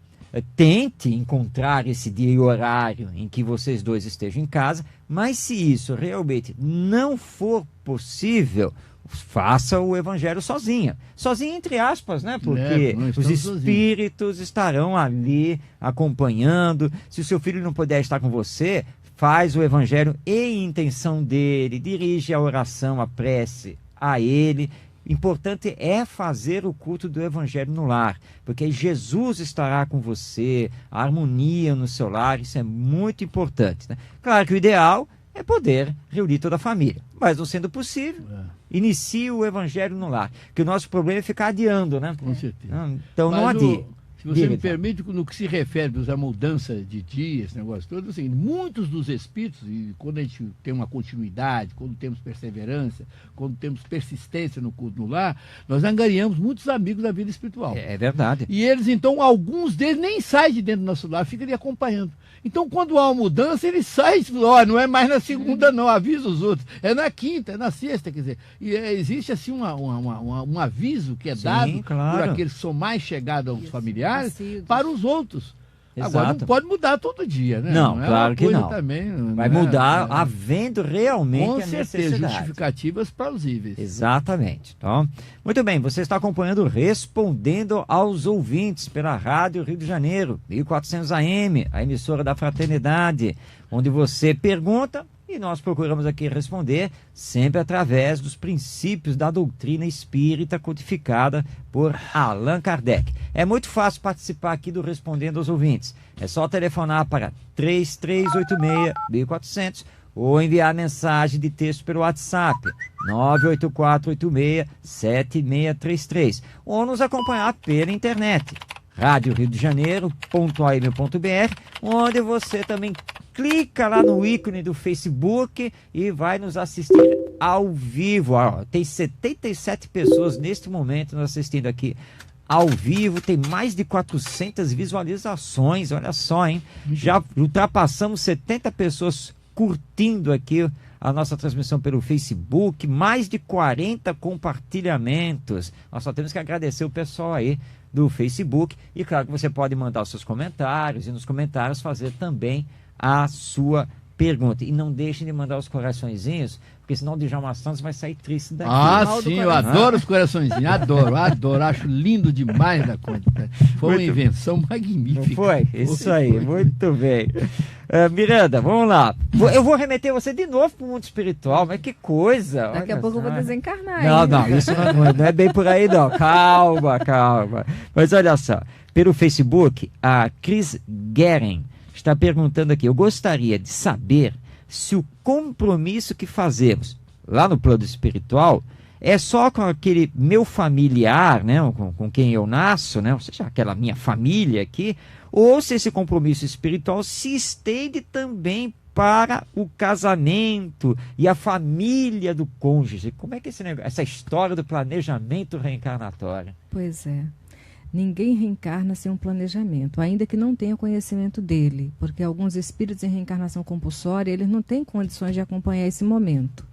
tente encontrar esse dia e horário em que vocês dois estejam em casa, mas se isso realmente não for possível, faça o evangelho sozinha. Sozinha entre aspas, né? Porque os espíritos estarão ali acompanhando. Se o seu filho não puder estar com você, faz o evangelho em intenção dele, dirige a oração, a prece a ele. Importante é fazer o culto do evangelho no lar, porque aí Jesus estará com você, a harmonia no seu lar, isso é muito importante, né? Claro que o ideal é poder reunir toda a família, mas não sendo possível, inicie o evangelho no lar, que o nosso problema é ficar adiando, né?
Com certeza.
Então não adie.
Se você me permite, no que se refere à mudança de dia, esse negócio todo, assim, muitos dos espíritos, e quando a gente tem uma continuidade, quando temos perseverança, quando temos persistência no culto no lar, nós angariamos muitos amigos da vida espiritual.
É verdade.
E eles, então, alguns deles nem saem de dentro do nosso lar, ficam ali acompanhando. Então, quando há uma mudança, ele sai, não é mais na segunda não, avisa os outros, é na quinta, é na sexta, quer dizer, e existe assim um aviso que é dado por aqueles que são mais chegados aos familiares, para os outros.
Exato.
Agora não pode mudar todo dia, né?
Não, claro que não.
Também,
vai mudar havendo realmente
com
a necessidade.
Justificativas plausíveis.
Exatamente. Então, muito bem, você está acompanhando Respondendo aos Ouvintes pela Rádio Rio de Janeiro, 1400 AM, a emissora da Fraternidade, onde você pergunta e nós procuramos aqui responder sempre através dos princípios da doutrina espírita codificada por Allan Kardec. É muito fácil participar aqui do Respondendo aos Ouvintes. É só telefonar para 3386-1400 ou enviar mensagem de texto pelo WhatsApp 98486-7633 ou nos acompanhar pela internet Rádio Rio de Janeiro.am.br, onde você também clica lá no ícone do Facebook e vai nos assistir ao vivo. Tem 77 pessoas neste momento nos assistindo aqui ao vivo, tem mais de 400 visualizações, olha só, hein? Já ultrapassamos 70 pessoas curtindo aqui a nossa transmissão pelo Facebook, mais de 40 compartilhamentos. Nós só temos que agradecer o pessoal aí do Facebook e claro que você pode mandar os seus comentários e nos comentários fazer também a sua pergunta. E não deixem de mandar os coraçõezinhos, porque senão o Djalma Santos vai sair triste daqui.
Sim, eu adoro os coraçõezinhos, adoro, acho lindo demais da conta. Foi uma invenção magnífica.
Não foi? Isso aí, muito bem. Miranda, vamos lá. Eu vou remeter você de novo para o mundo espiritual, mas que coisa.
Daqui a pouco eu vou desencarnar.
Não, isso não é bem por aí não. Calma. Mas olha só, pelo Facebook, a Cris Guerin está perguntando aqui, eu gostaria de saber se o compromisso que fazemos lá no plano espiritual é só com aquele meu familiar, né, com quem eu nasço, né, ou seja, aquela minha família aqui, ou se esse compromisso espiritual se estende também para o casamento e a família do cônjuge. Como é que essa história do planejamento reencarnatório?
Pois é. Ninguém reencarna sem um planejamento, ainda que não tenha conhecimento dele, porque alguns espíritos em reencarnação compulsória, eles não têm condições de acompanhar esse momento.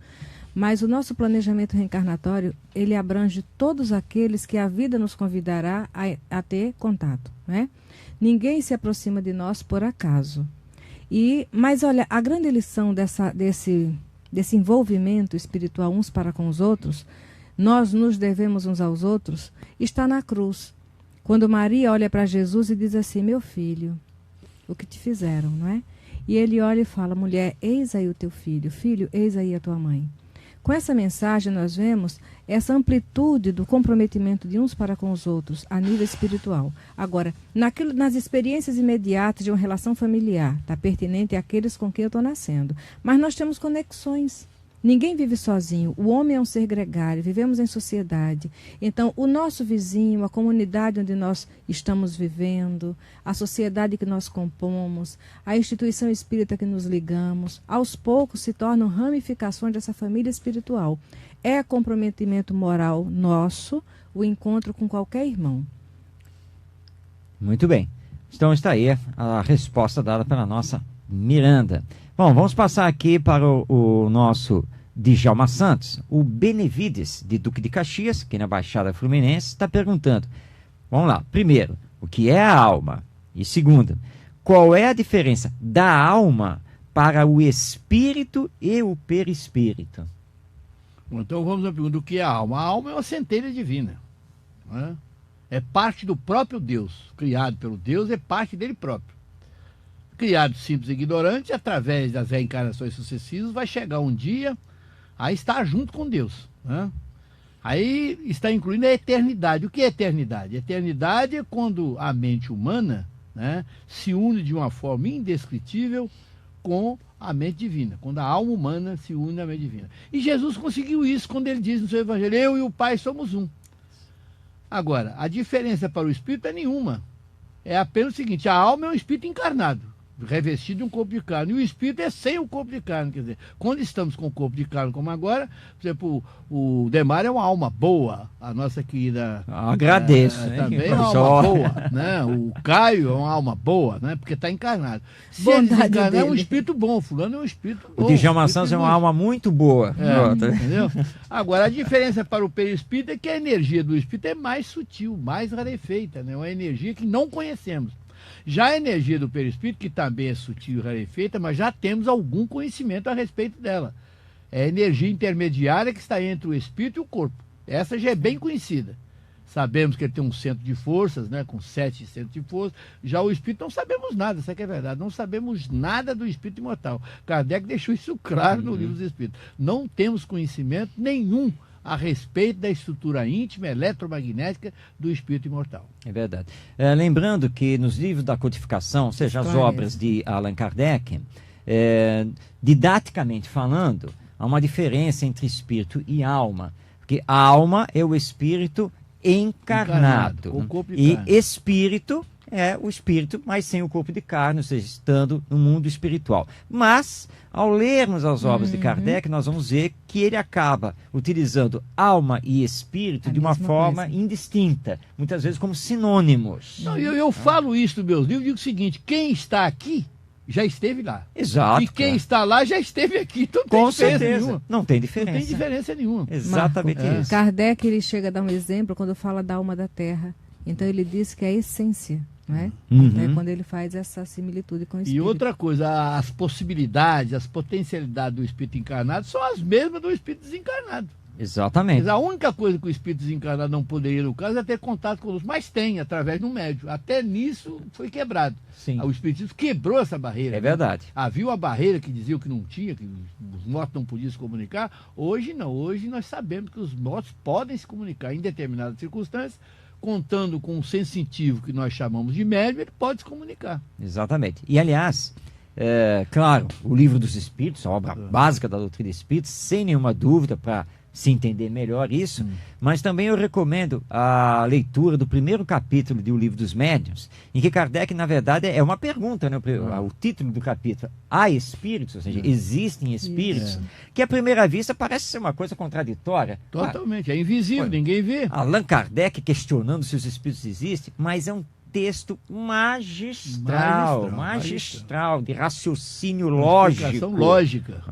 Mas o nosso planejamento reencarnatório, ele abrange todos aqueles que a vida nos convidará a ter contato, né? Ninguém se aproxima de nós por acaso. Mas olha, a grande lição desse envolvimento espiritual uns para com os outros, nós nos devemos uns aos outros, está na cruz. Quando Maria olha para Jesus e diz assim, meu filho, o que te fizeram, não é? E ele olha e fala, mulher, eis aí o teu filho, filho, eis aí a tua mãe. Com essa mensagem nós vemos essa amplitude do comprometimento de uns para com os outros a nível espiritual. Agora, nas experiências imediatas de uma relação familiar, está pertinente àqueles com quem eu estou nascendo. Mas nós temos conexões. Ninguém vive sozinho, o homem é um ser gregário, vivemos em sociedade. Então, o nosso vizinho, a comunidade onde nós estamos vivendo, a sociedade que nós compomos, a instituição espírita que nos ligamos, aos poucos se tornam ramificações dessa família espiritual. É comprometimento moral nosso o encontro com qualquer irmão.
Muito bem. Então está aí a resposta dada pela nossa Miranda. Bom, vamos passar aqui para o nosso Djalma Santos. O Benevides, de Duque de Caxias, aqui na Baixada Fluminense, está perguntando. Vamos lá. Primeiro, o que é a alma? E segundo, qual é a diferença da alma para o espírito e o perispírito?
Então vamos à pergunta, o que é a alma? A alma é uma centelha divina, né? É parte do próprio Deus, criado pelo Deus, é parte dele próprio. Criado simples e ignorante, através das reencarnações sucessivas, vai chegar um dia a estar junto com Deus, né? Aí está incluindo a eternidade. O que é eternidade? Eternidade é quando a mente humana, né, se une de uma forma indescritível com a mente divina, quando a alma humana se une à mente divina. E Jesus conseguiu isso quando ele diz no seu evangelho, eu e o Pai somos um. Agora, a diferença para o espírito é nenhuma. É apenas o seguinte, a alma é um espírito encarnado, revestido de um corpo de carne, e o espírito é sem o corpo de carne. Quer dizer, quando estamos com o corpo de carne como agora, por exemplo, o Demar é uma alma boa, a nossa querida...
Agradeço.
Também é uma alma boa, né? O Caio é uma alma boa, né? Porque está encarnado. Se ele desencarnar, é um espírito bom, fulano é um espírito bom.
O Djalma Santos é uma alma muito boa.
Entendeu? Agora, a diferença para o perispírito é que a energia do espírito é mais sutil, mais rarefeita, né? Uma energia que não conhecemos. Já a energia do perispírito, que também é sutil e rarefeita, mas já temos algum conhecimento a respeito dela. É a energia intermediária que está entre o espírito e o corpo. Essa já é bem conhecida. Sabemos que ele tem um centro de forças, né, com 7 centros de forças. Já o espírito não sabemos nada, isso aqui é verdade. Não sabemos nada do espírito imortal. Kardec deixou isso claro no livro dos Espíritos. Não temos conhecimento nenhum a respeito da estrutura íntima, eletromagnética do espírito imortal.
É verdade. Lembrando que nos livros da codificação, ou seja, as obras de Allan Kardec, didaticamente falando, há uma diferença entre espírito e alma. Porque a alma é o espírito encarnado
com o corpo de
e
carne.
Espírito é o espírito, mas sem o corpo de carne, ou seja, estando no mundo espiritual. Mas, ao lermos as obras de Kardec, nós vamos ver que ele acaba utilizando alma e espírito de uma forma indistinta, muitas vezes como sinônimos.
Não, eu falo isso nos meus livros, digo o seguinte, quem está aqui já esteve lá.
Exato.
E quem está lá já esteve aqui. Então não tem
Com
diferença
certeza.
nenhuma.
Não tem diferença.
Não tem diferença nenhuma.
Exatamente isso.
Kardec, ele chega a dar um exemplo quando fala da alma da terra. Então ele diz que é a essência, não é? É quando ele faz essa similitude com o espírito.
E outra coisa, as possibilidades, as potencialidades do espírito encarnado são as mesmas do espírito desencarnado.
Exatamente.
Mas a única coisa que o espírito desencarnado não poderia, no caso, é ter contato conosco. Mas tem, através do médium. Até nisso foi quebrado.
Sim.
O espiritismo quebrou essa barreira.
É verdade.
Havia uma barreira que dizia que não tinha, que os mortos não podiam se comunicar. Hoje não. Hoje nós sabemos que os mortos podem se comunicar em determinadas circunstâncias, contando com um sensitivo que nós chamamos de médium, ele pode se comunicar.
Exatamente. E, aliás, claro, o Livro dos Espíritos, a obra básica da doutrina espírita, sem nenhuma dúvida, para se entender melhor isso, mas também eu recomendo a leitura do primeiro capítulo do Livro dos Médiuns, em que Kardec, na verdade, é uma pergunta, né? O título do capítulo, há espíritos, ou seja, existem espíritos, que à primeira vista parece ser uma coisa contraditória.
Totalmente, é invisível, ninguém vê.
Allan Kardec questionando se os espíritos existem, mas é um texto magistral, de raciocínio lógico.
Lógica.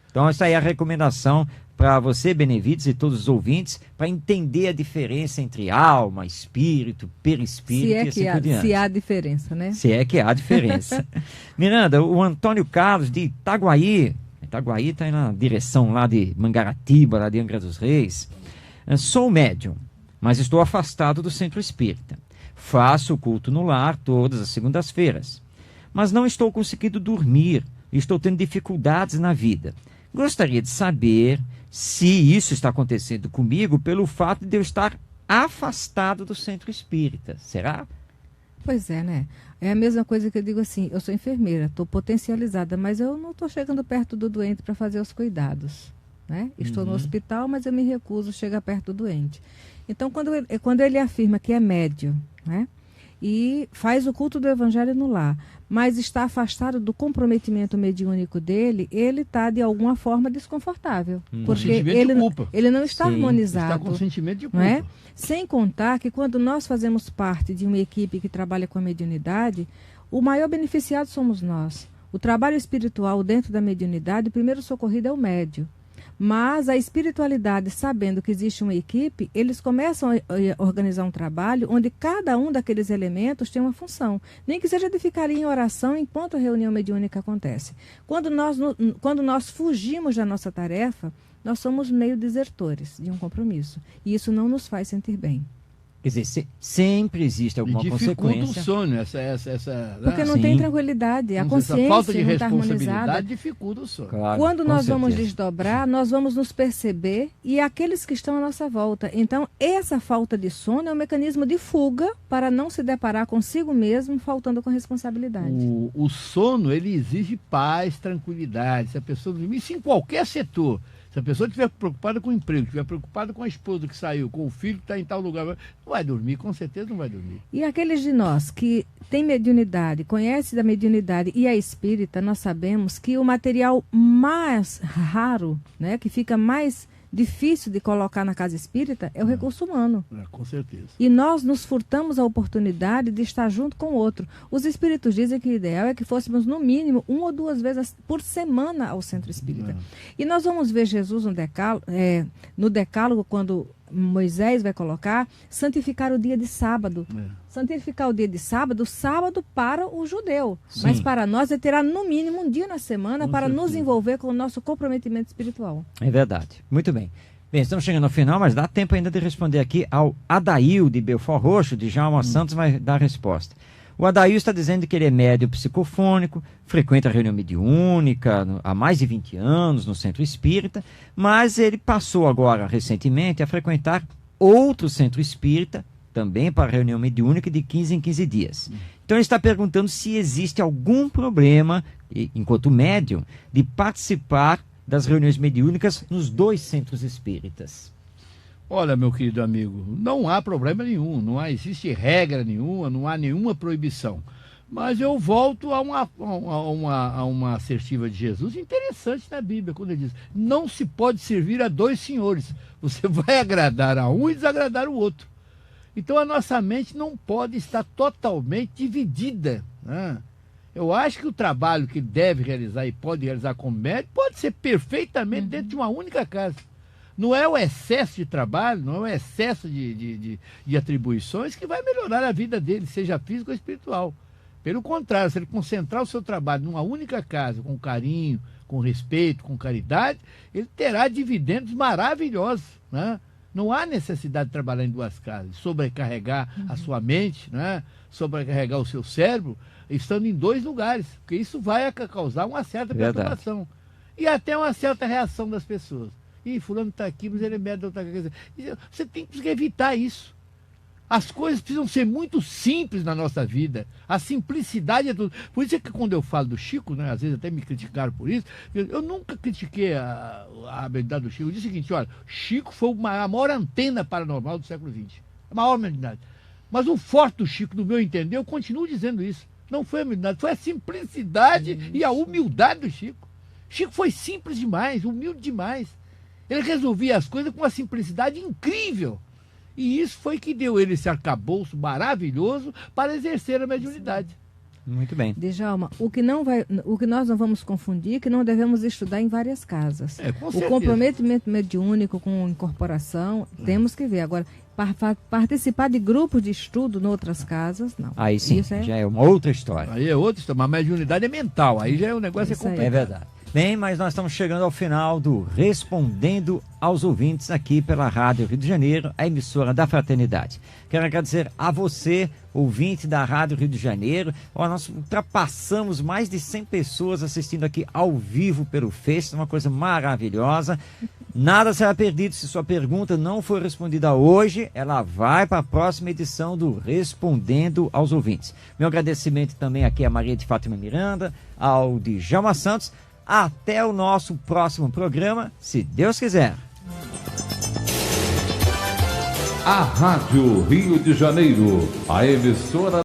Então essa aí é a recomendação para você, Benevides, e todos os ouvintes, para entender a diferença entre alma, espírito, perispírito e assim por diante.
Se há diferença, né?
Se é que há diferença. Miranda, o Antônio Carlos de Itaguaí está aí na direção lá de Mangaratiba, lá de Angra dos Reis. Sou médium, mas estou afastado do centro espírita. Faço o culto no lar todas as segundas-feiras, mas não estou conseguindo dormir e estou tendo dificuldades na vida. Gostaria de saber se isso está acontecendo comigo pelo fato de eu estar afastado do centro espírita. Será?
Pois é, né? É a mesma coisa que eu digo assim, eu sou enfermeira, estou potencializada, mas eu não estou chegando perto do doente para fazer os cuidados, né? Estou no hospital, mas eu me recuso a chegar perto do doente. Então, quando ele afirma que é médium, né? E faz o culto do evangelho no lar, mas está afastado do comprometimento mediúnico dele, ele está de alguma forma desconfortável. Porque ele não está harmonizado.
Está com sentimento de culpa.
Não é? Sem contar que quando nós fazemos parte de uma equipe que trabalha com a mediunidade, o maior beneficiado somos nós. O trabalho espiritual dentro da mediunidade, o primeiro socorrido é o médium. Mas a espiritualidade, sabendo que existe uma equipe, eles começam a organizar um trabalho onde cada um daqueles elementos tem uma função. Nem que seja de ficar em oração enquanto a reunião mediúnica acontece. Quando nós fugimos da nossa tarefa, nós somos meio desertores de um compromisso. E isso não nos faz sentir bem.
Quer dizer, sempre existe alguma consequência.
Dificulta o sono,
porque não tem tranquilidade, a consciência
essa falta de
não está
responsabilidade
harmonizada.
dificulta o sono.
Claro,
quando nós
certeza.
vamos desdobrar, nós vamos nos perceber e aqueles que estão à nossa volta. Então, essa falta de sono é um mecanismo de fuga para não se deparar consigo mesmo, faltando com responsabilidade.
O sono, ele exige paz, tranquilidade. Se a pessoa dormir, isso em qualquer setor. Se a pessoa estiver preocupada com o emprego, estiver preocupada com a esposa que saiu, com o filho que está em tal lugar, não vai dormir, com certeza não vai dormir.
E aqueles de nós que têm mediunidade, conhecem da mediunidade e a espírita, nós sabemos que o material mais raro, né, que fica mais difícil de colocar na casa espírita é o recurso humano.
Com certeza.
E nós nos furtamos a oportunidade de estar junto com o outro. Os espíritos dizem que o ideal é que fôssemos no mínimo 1 ou 2 vezes por semana ao centro espírita. E nós vamos ver Jesus no decálogo, quando Moisés vai colocar, santificar o dia de sábado. Santificar o dia de sábado, sábado para o judeu. Sim. Mas para nós terá no mínimo um dia na semana para nos envolver com o nosso comprometimento espiritual.
É verdade. Muito bem. Bem, estamos chegando ao final, mas dá tempo ainda de responder aqui ao Adail de Belfort Roxo, de Djalma Santos vai dar a resposta. O Adail está dizendo que ele é médium psicofônico, frequenta a reunião mediúnica há mais de 20 anos no centro espírita, mas ele passou agora, recentemente, a frequentar outro centro espírita, também para a reunião mediúnica, de 15 em 15 dias. Então ele está perguntando se existe algum problema, enquanto médium, de participar das reuniões mediúnicas nos 2 centros espíritas.
Olha, meu querido amigo, não há problema nenhum, não existe regra nenhuma, não há nenhuma proibição. Mas eu volto a uma assertiva de Jesus interessante na Bíblia, quando ele diz, não se pode servir a 2 senhores. Você vai agradar a um e desagradar o outro. Então a nossa mente não pode estar totalmente dividida, né? Eu acho que o trabalho que deve realizar e pode realizar como médico pode ser perfeitamente dentro de uma única casa. Não é o excesso de trabalho, não é o excesso de atribuições que vai melhorar a vida dele, seja física ou espiritual. Pelo contrário, se ele concentrar o seu trabalho numa única casa, com carinho, com respeito, com caridade, ele terá dividendos maravilhosos, né? Não há necessidade de trabalhar em 2 casas, sobrecarregar a sua mente, né? Sobrecarregar o seu cérebro, estando em 2 lugares, porque isso vai causar uma certa perturbação e até uma certa reação das pessoas. Ih, fulano está aqui, mas ele é médium, está aqui. Você tem que evitar isso. As coisas precisam ser muito simples na nossa vida. A simplicidade é tudo. Por isso é que quando eu falo do Chico, né, às vezes até me criticaram por isso, eu nunca critiquei a habilidade do Chico. Eu disse o seguinte, olha, Chico foi a maior antena paranormal do século XX. A maior mediunidade. Mas o forte do Chico, no meu entender, eu continuo dizendo isso. Não foi a mediunidade, foi a simplicidade e a humildade do Chico. Chico foi simples demais, humilde demais. Ele resolvia as coisas com uma simplicidade incrível. E isso foi que deu ele esse arcabouço maravilhoso para exercer a mediunidade.
Muito bem.
Djalma, o que nós não vamos confundir é que não devemos estudar em várias casas. O comprometimento mediúnico com incorporação, temos que ver. Agora, participar de grupos de estudo em outras casas, não.
Aí sim, já é uma outra história.
Aí é outra história, mas a mediunidade é mental, aí já é um negócio complicado.
É verdade. Bem, mas nós estamos chegando ao final do Respondendo aos Ouvintes aqui pela Rádio Rio de Janeiro, a emissora da Fraternidade. Quero agradecer a você, ouvinte da Rádio Rio de Janeiro. Nós ultrapassamos mais de 100 pessoas assistindo aqui ao vivo pelo Face, uma coisa maravilhosa. Nada será perdido se sua pergunta não for respondida hoje, ela vai para a próxima edição do Respondendo aos Ouvintes. Meu agradecimento também aqui a Maria de Fátima Miranda, ao Djalma Santos. Até o nosso próximo programa, se Deus quiser.
A Rádio Rio de Janeiro, a emissora